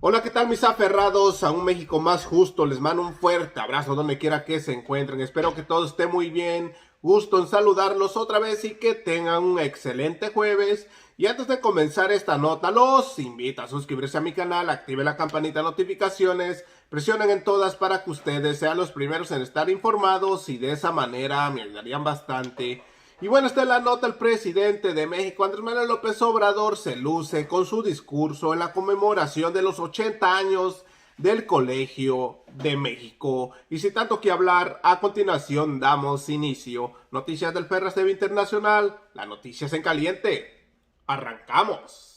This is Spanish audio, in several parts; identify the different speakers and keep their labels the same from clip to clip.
Speaker 1: Hola, ¿qué tal mis aferrados a un México más justo? Les mando un fuerte abrazo donde quiera que se encuentren. Espero que todo esté muy bien. Gusto en saludarlos otra vez y que tengan un excelente jueves. Y antes de comenzar esta nota, los invito a suscribirse a mi canal, activen la campanita de notificaciones, presionen en todas para que ustedes sean los primeros en estar informados y de esa manera me ayudarían bastante. Y bueno, esta es la nota. El presidente de México, Andrés Manuel López Obrador, se luce con su discurso en la conmemoración de los 80 años del Colegio de México. Y sin tanto que hablar, a continuación damos inicio. Noticias del Ferras TV Internacional, las noticias en caliente. ¡Arrancamos!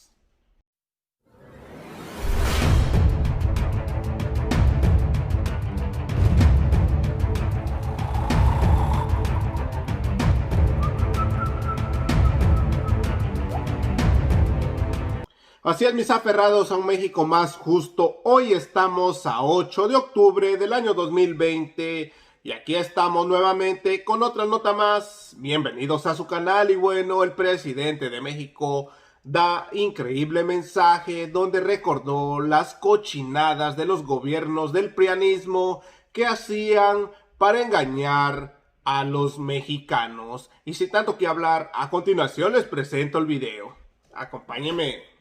Speaker 1: Así es, mis aferrados a un México más justo. Hoy estamos a 8 de octubre del año 2020 y aquí estamos nuevamente con otra nota más. Bienvenidos a su canal. Y bueno, el presidente de México da increíble mensaje donde recordó las cochinadas de los gobiernos del prianismo que hacían para engañar a los mexicanos. Y sin tanto que hablar, a continuación les presento el video. Acompáñenme.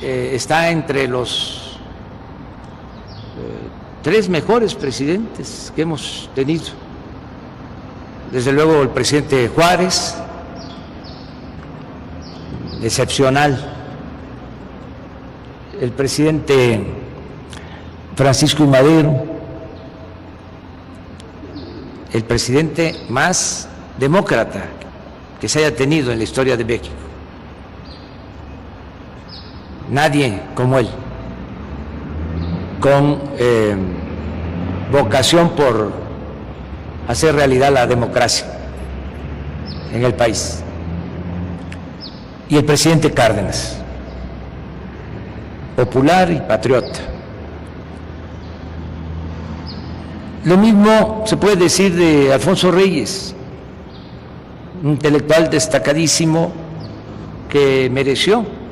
Speaker 2: Está entre los tres mejores presidentes que hemos tenido. Desde luego el presidente Juárez, excepcional. El presidente Francisco I. Madero, el presidente más demócrata que se haya tenido en la historia de México. Nadie como él, con vocación por hacer realidad la democracia en el país. Y el presidente Cárdenas, popular y patriota. Lo mismo se puede decir de Alfonso Reyes, un intelectual destacadísimo que mereció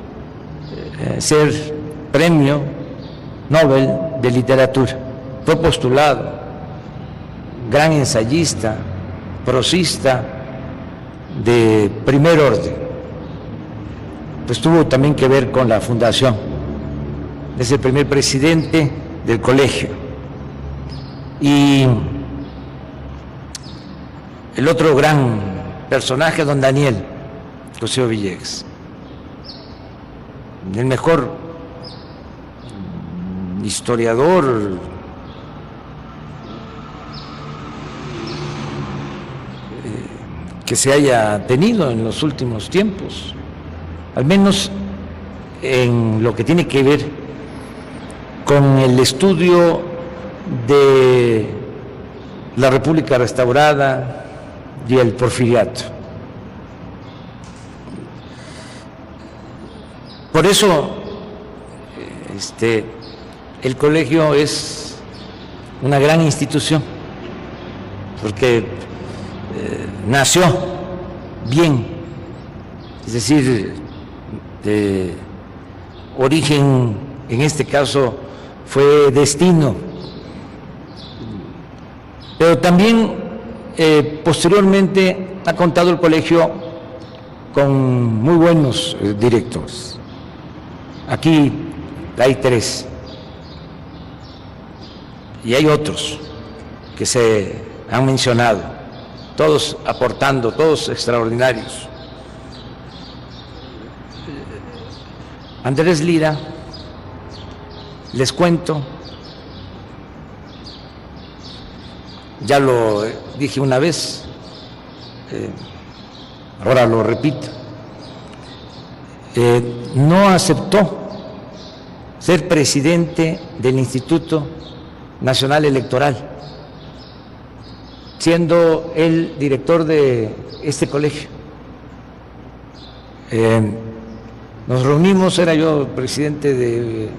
Speaker 2: ser premio Nobel de literatura. Fue postulado, gran ensayista, prosista de primer orden. Pues tuvo también que ver con la fundación. Es el primer presidente del colegio. Y el otro gran personaje, don Daniel Cosío Villegas, el mejor historiador que se haya tenido en los últimos tiempos, al menos en lo que tiene que ver con el estudio de la República restaurada y el porfiriato. Por eso el colegio es una gran institución, porque nació bien, es decir, de origen, en este caso fue destino, pero también posteriormente ha contado el colegio con muy buenos directores. Aquí hay tres y hay otros que se han mencionado, todos aportando, todos extraordinarios. Andrés Lira, les cuento, ya lo dije una vez, ahora lo repito, no aceptó ser presidente del Instituto Nacional Electoral, siendo él director de este colegio. Nos reunimos, era yo presidente de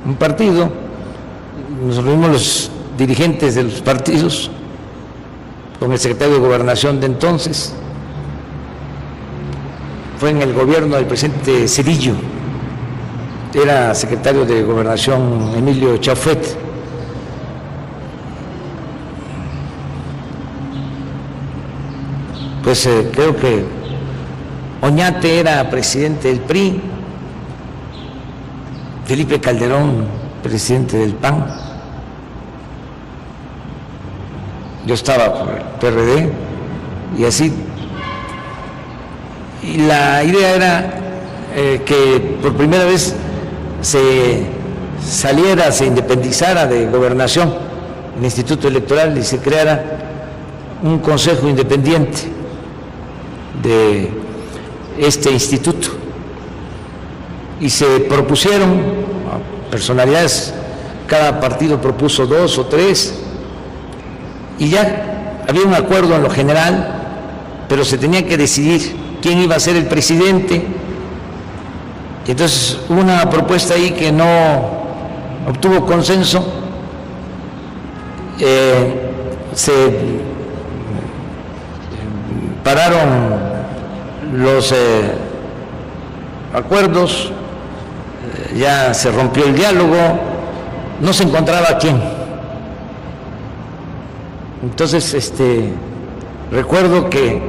Speaker 2: un partido, nos reunimos los dirigentes de los partidos con el secretario de Gobernación de entonces, fue en el gobierno del presidente Cedillo, era secretario de Gobernación Emilio Chafet. Pues creo que Oñate era presidente del PRI, Felipe Calderón presidente del PAN, yo estaba por el PRD y así. Y la idea era que por primera vez se independizara de Gobernación el Instituto Electoral y se creara un consejo independiente de este instituto. Y se propusieron personalidades, cada partido propuso 2 o 3, y ya había un acuerdo en lo general, pero se tenía que decidir quién iba a ser el presidente. Y entonces hubo una propuesta ahí que no obtuvo consenso. Se pararon los acuerdos, ya se rompió el diálogo, no se encontraba quién. Entonces, recuerdo que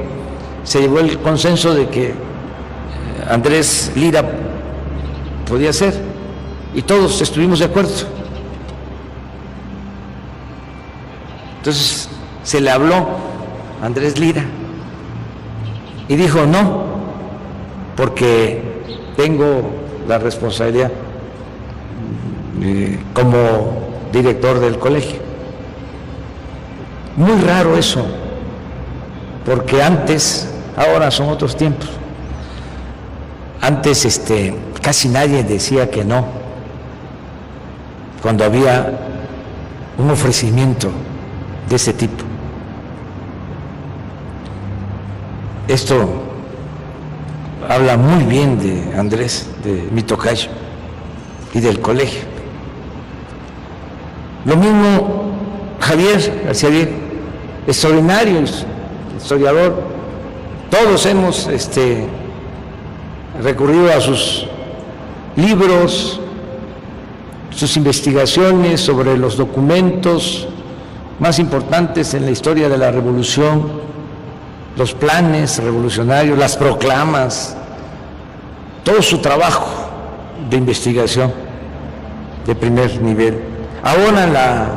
Speaker 2: se llevó el consenso de que Andrés Lira podía ser, y todos estuvimos de acuerdo. Entonces se le habló a Andrés Lira y dijo no, porque tengo la responsabilidad como director del colegio. Muy raro eso, porque antes, ahora son otros tiempos, antes casi nadie decía que no cuando había un ofrecimiento de ese tipo. Esto habla muy bien de Andrés, de mi tocayo y del colegio. Lo mismo Javier García Diego, extraordinario historiador. Todos hemos recurrido a sus libros, sus investigaciones sobre los documentos más importantes en la historia de la revolución, los planes revolucionarios, las proclamas, todo su trabajo de investigación de primer nivel. Ahora la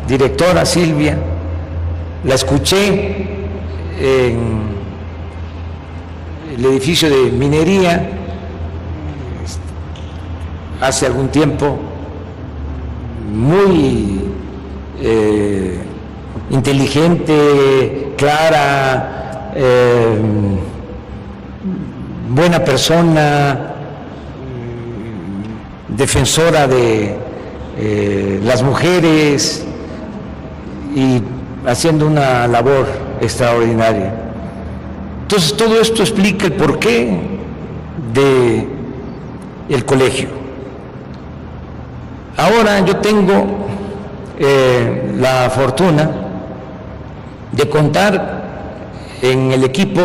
Speaker 2: directora Silvia, la escuché en el edificio de minería hace algún tiempo, muy inteligente, clara, buena persona, defensora de las mujeres y haciendo una labor extraordinaria. Entonces todo esto explica el porqué de el colegio. Ahora yo tengo la fortuna de contar en el equipo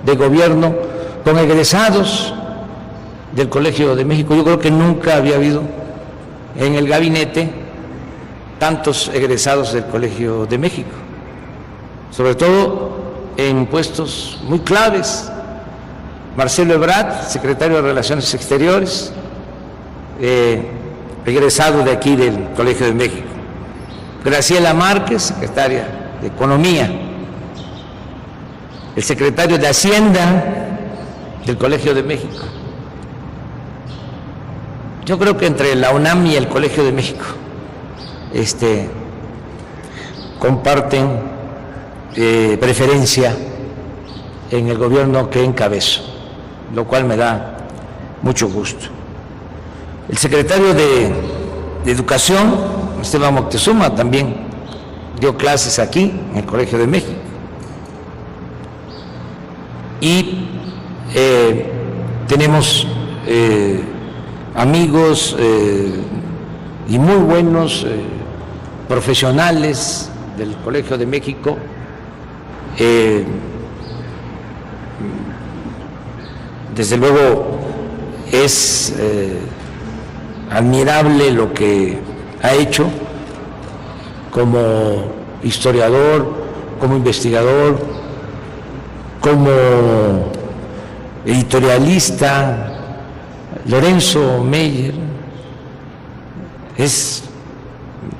Speaker 2: de gobierno con egresados del Colegio de México. Yo creo que nunca había habido en el gabinete tantos egresados del Colegio de México, sobre todo en puestos muy claves. Marcelo Ebrard, secretario de Relaciones Exteriores, egresado de aquí del Colegio de México. Graciela Márquez, secretaria de Economía. El secretario de Hacienda del Colegio de México. Yo creo que entre la UNAM y el Colegio de México comparten preferencia en el gobierno que encabezo, lo cual me da mucho gusto. El secretario de Educación, Esteban Moctezuma, también dio clases aquí en el Colegio de México. Y tenemos amigos y muy buenos profesionales del Colegio de México. Desde luego es admirable lo que ha hecho como historiador, como investigador, como editorialista. Lorenzo Meyer es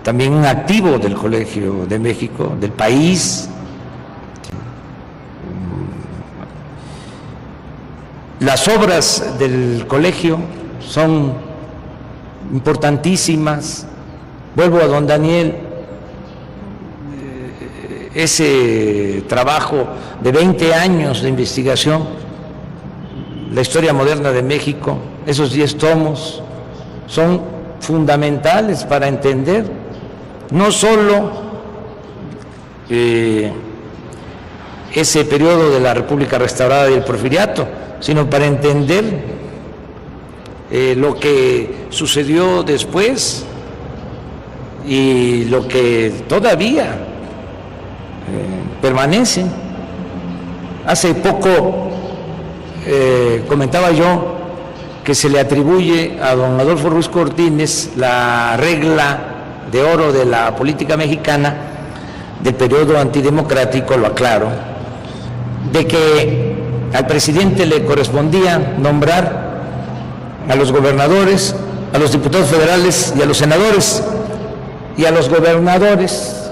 Speaker 2: también un activo del Colegio de México, del país. Las obras del colegio son importantísimas. Vuelvo a don Daniel, ese trabajo de 20 años de investigación, la historia moderna de México, esos 10 tomos son fundamentales para entender no solo ese periodo de la República Restaurada y el Porfiriato, sino para entender lo que sucedió después y lo que todavía permanece. Hace poco comentaba yo que se le atribuye a don Adolfo Ruiz Cortines la regla de oro de la política mexicana del periodo antidemocrático, lo aclaro, de que al presidente le correspondía nombrar a los gobernadores, a los diputados federales y a los senadores, y a los gobernadores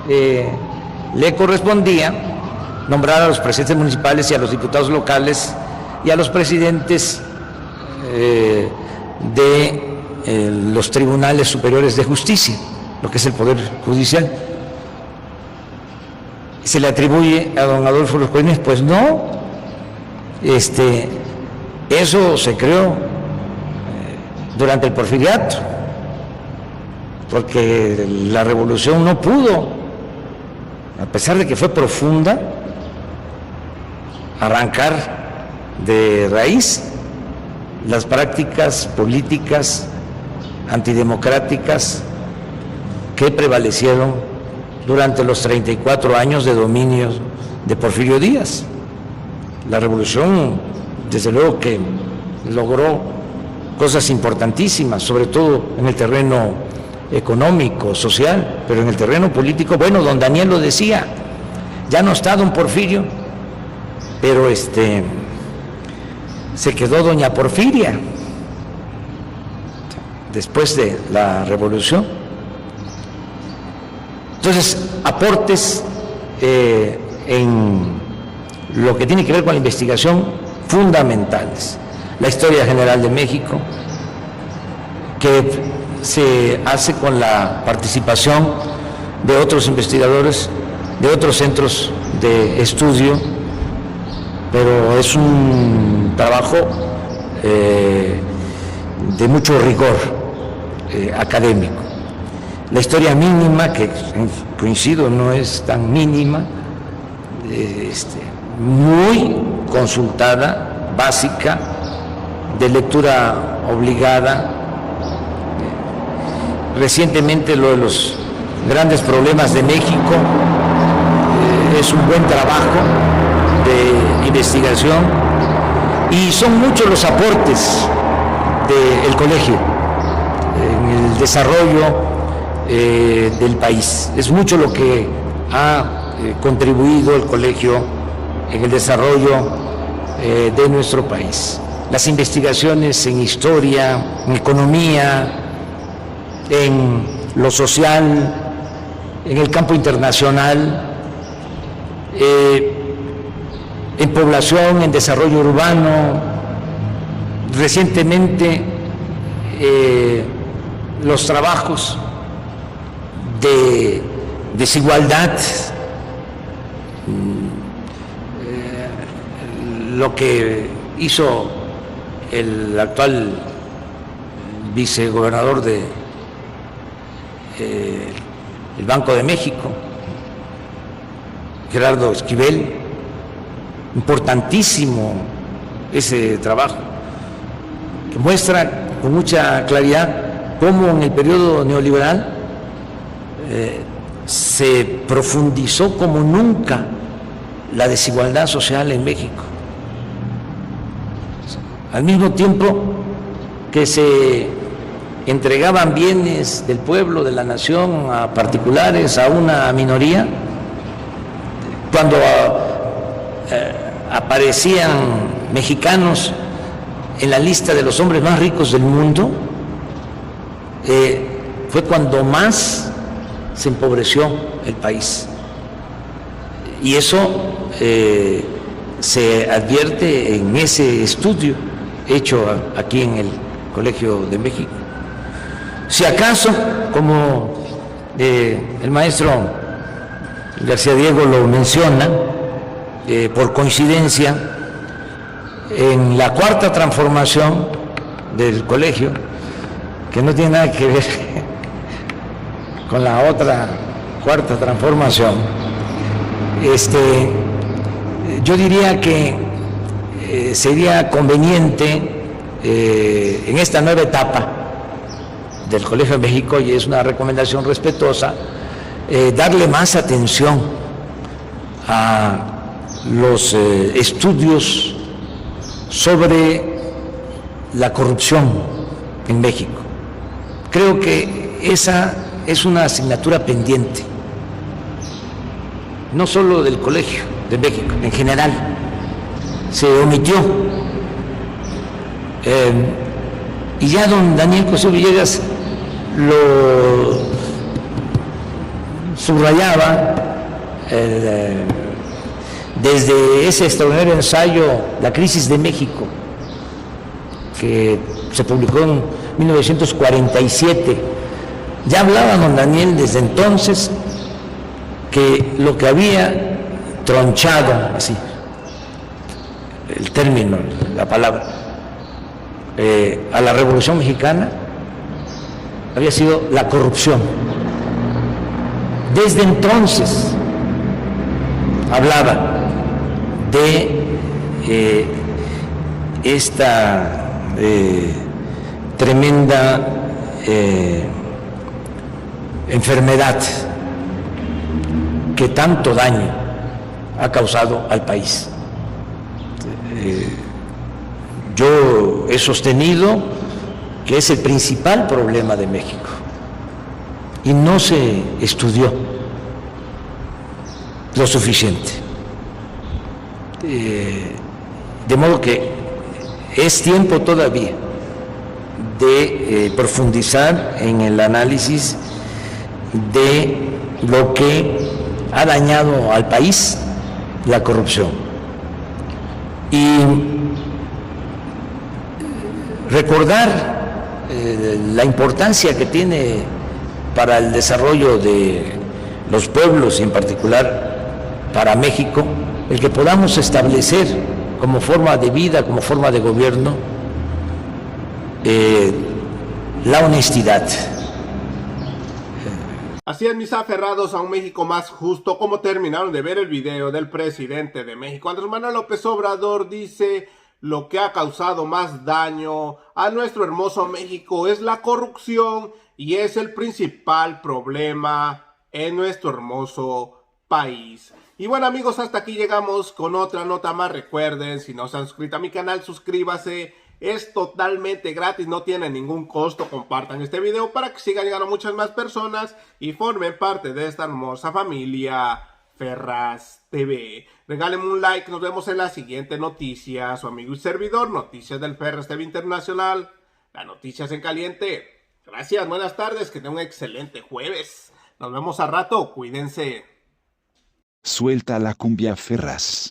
Speaker 2: le correspondía nombrar a los presidentes municipales y a los diputados locales y a los presidentes de los tribunales superiores de justicia, lo que es el Poder Judicial. ¿Se le atribuye a don Adolfo Ruiz Cortines? Pues no. Eso se creó durante el Porfiriato, porque la revolución no pudo, a pesar de que fue profunda, arrancar de raíz las prácticas políticas antidemocráticas que prevalecieron durante los 34 años de dominio de Porfirio Díaz. La revolución, desde luego que logró cosas importantísimas, sobre todo en el terreno económico, social, pero en el terreno político, bueno, don Daniel lo decía, ya no está don Porfirio, pero se quedó doña Porfiria después de la revolución. Entonces, aportes en lo que tiene que ver con la investigación fundamentales. La historia general de México, que se hace con la participación de otros investigadores, de otros centros de estudio, pero es un trabajo de mucho rigor académico. La historia mínima, que coincido, no es tan mínima, muy consultada, básica, de lectura obligada. Recientemente lo de los grandes problemas de México es un buen trabajo de investigación y son muchos los aportes del colegio en el desarrollo del país. Es mucho lo que ha contribuido el colegio en el desarrollo de nuestro país. Las investigaciones en historia, en economía, en lo social, en el campo internacional, en población, en desarrollo urbano. Recientemente los trabajos de desigualdad, lo que hizo el actual vicegobernador de el Banco de México, Gerardo Esquivel, importantísimo ese trabajo, que muestra con mucha claridad cómo en el periodo neoliberal se profundizó como nunca la desigualdad social en México. Al mismo tiempo que se entregaban bienes del pueblo, de la nación, a particulares, a una minoría. Cuando aparecían mexicanos en la lista de los hombres más ricos del mundo, fue cuando más se empobreció el país. Y eso se advierte en ese estudio hecho aquí en el Colegio de México. Si acaso, como el maestro García Diego lo menciona, por coincidencia, en la cuarta transformación del colegio, que no tiene nada que ver con la otra cuarta transformación, yo diría que sería conveniente en esta nueva etapa del Colegio de México, y es una recomendación respetuosa, darle más atención a los estudios sobre la corrupción en México. Creo que esa es una asignatura pendiente, no solo del Colegio de México, en general. Se omitió. Y ya don Daniel Cosío Villegas lo subrayaba desde ese extraordinario ensayo La crisis de México, que se publicó en 1947. Ya hablaba don Daniel desde entonces que lo que había tronchado, así el término, la palabra, a la Revolución Mexicana había sido la corrupción. Desde entonces hablaba de esta tremenda enfermedad que tanto daño ha causado al país. Yo he sostenido que es el principal problema de México y no se estudió lo suficiente. De modo que es tiempo todavía de profundizar en el análisis de lo que ha dañado al país la corrupción y recordar la importancia que tiene para el desarrollo de los pueblos y en particular para México el que podamos establecer como forma de vida, como forma de gobierno, la honestidad.
Speaker 1: Así es, mis aferrados a un México más justo. Como terminaron de ver el video del presidente de México, Andrés Manuel López Obrador, dice: lo que ha causado más daño a nuestro hermoso México es la corrupción y es el principal problema en nuestro hermoso país. Y bueno, amigos, hasta aquí llegamos con otra nota más. Recuerden, si no se han suscrito a mi canal, suscríbase. Es totalmente gratis, no tiene ningún costo. Compartan este video para que sigan llegando muchas más personas y formen parte de esta hermosa familia Ferraz TV. Regálenme un like, nos vemos en la siguiente noticia. Su amigo y servidor, Noticias del Ferraz TV Internacional. Las noticias en caliente. Gracias, buenas tardes, que tengan un excelente jueves. Nos vemos a rato, cuídense.
Speaker 3: Suelta la cumbia Ferraz.